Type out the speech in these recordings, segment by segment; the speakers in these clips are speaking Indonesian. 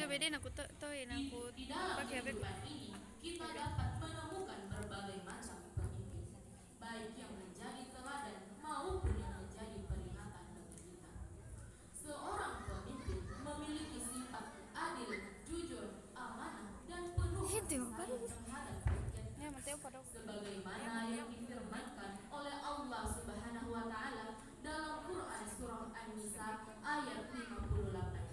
bedain aku tuh aku Di dalam pakai HP ku. kehidupan ini, kita dapat menemukan berbagai macam pemimpin, baik yang menjadi teladan maupun yang menjadi peringatan bagi kita. Seorang pemimpin memiliki sifat adil, jujur, amanah, dan penuh kasih Hintyo baru. sayang terhadap rakyatnya. Ya, Mateo pada. Sebagaimana yang difirmankan oleh Allah Subhanahu wa taala dalam Quran surah An-Nisa ayat 58.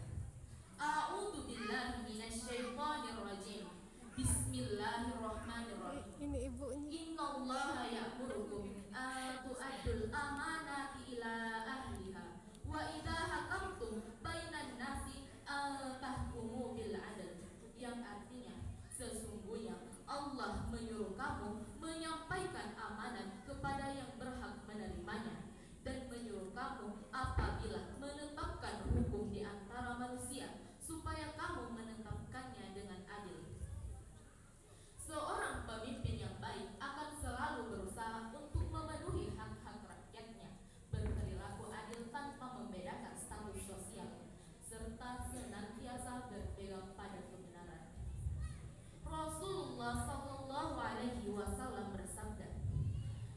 A'udzu billahi minasyaitonir rajim. Bismillahirrahmanirrahim. Ini ibunya. Innallaha ya'murukum an tu'addul amanati ila ahliha wa idza hakamtum bainan nasi tahkumu bil 'adl. Yang artinya, sesungguhnya Allah menyuruh kamu menyampaikan amanat kepada yang berhak menerimanya dan menyuruh kamu apabila menetapkan hukum di antara manusia supaya kamu menetapkannya dengan adil. Seorang pemimpin yang baik akan selalu berusaha untuk memenuhi hak-hak rakyatnya, berperilaku adil tanpa membedakan status sosial, serta senantiasa berpegang pada kebenaran. Rasulullah Shallallahu Alaihi Wasallam bersabda,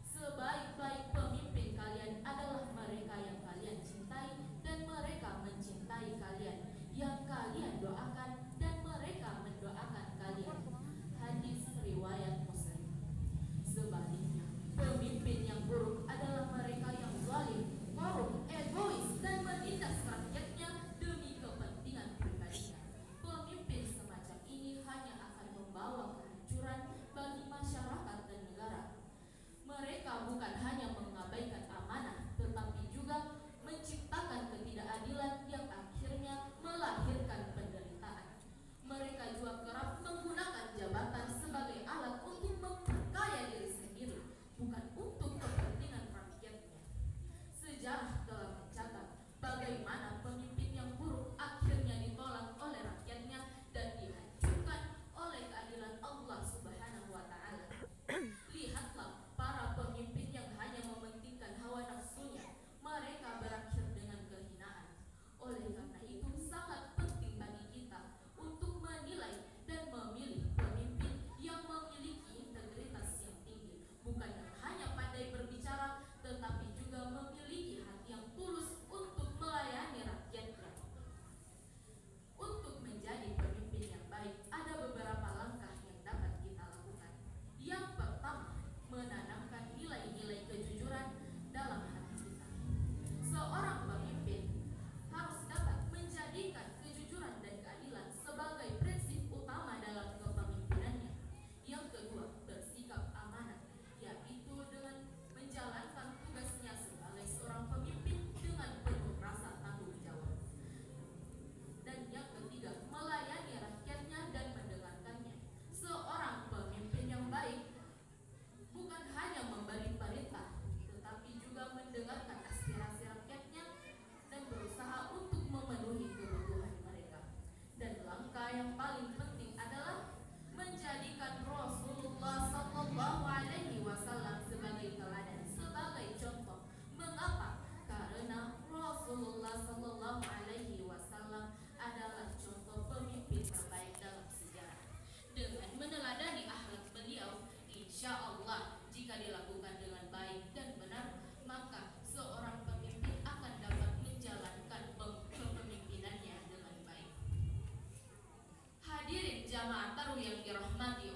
sebaik-baik pemimpin kalian adalah mereka yang kalian cintai dan mereka mencintai kalian, yang kalian doakan dan mereka mendoakan kalian. Hadis riwayat Muslim. Sebaliknya, pemimpin yang buruk adalah mereka yang zalim, korup, egois, dan menindas rakyatnya demi kepentingan pribadinya. Pemimpin semacam ini hanya akan membawa kehancuran bagi masyarakat dan negara. Mereka bukan hanya mengabaikan amanah, tetapi juga menciptakan ketidakadilan yang akhirnya melahirkan penderitaan. Mereka juga kerap menggunakan jabatan sebagai alat untuk memperkaya diri sendiri, bukan untuk kepentingan rakyatnya. Sejarah telah mencatat bagaimana pemimpin yang buruk akhirnya ditolak oleh rakyatnya dan dihancurkan oleh keadilan Allah Subhanahu wa taala. Lihatlah para pemimpin yang hanya mementingkan hawa nafsunya, mereka berakhir dengan kehinaan. Oleh karena itu sangat penting bagi kita untuk menilai dan memilih pemimpin yang memiliki integritas yang tinggi, bukan yang hanya pandai berbicara, tetapi juga memiliki hati yang tulus untuk melayani rakyatnya. Untuk menjadi pemimpin yang baik, ada beberapa langkah yang dapat kita lakukan. Yang pertama, menanamkan nilai-nilai kejujuran dalam hati kita. Seorang pemimpin harus dapat menjadikan kejujuran dan keadilan sebagai prinsip utama dalam kepemimpinannya. Yang kedua, bersikap amanah, yaitu dengan menjalankan tugasnya sebagai seorang pemimpin dengan penuh rasa tanggung jawab. Dan yang ketiga, melayani rakyatnya dan mendengarkannya. Seorang pemimpin yang baik bukan hanya memberi perintah, tetapi juga mendengarkan aspirasi rakyatnya dan berusaha untuk memenuhi kebutuhan mereka. Dan langkah yang paling penting adalah menjadikan Rasulullah Sallallahu Alaihi Wasallam sebagai teladan, sebagai contoh. Mengapa? Karena Rasulullah Sallallahu Alaihi Wasallam adalah contoh pemimpin terbaik dalam sejarah. Dengan meneladani akhlak beliau, insya Allah jika dilakukan dengan baik dan benar, maka seorang pemimpin akan dapat menjalankan kepemimpinannya dengan baik. Hadirin jamaah taruh yang dirahmati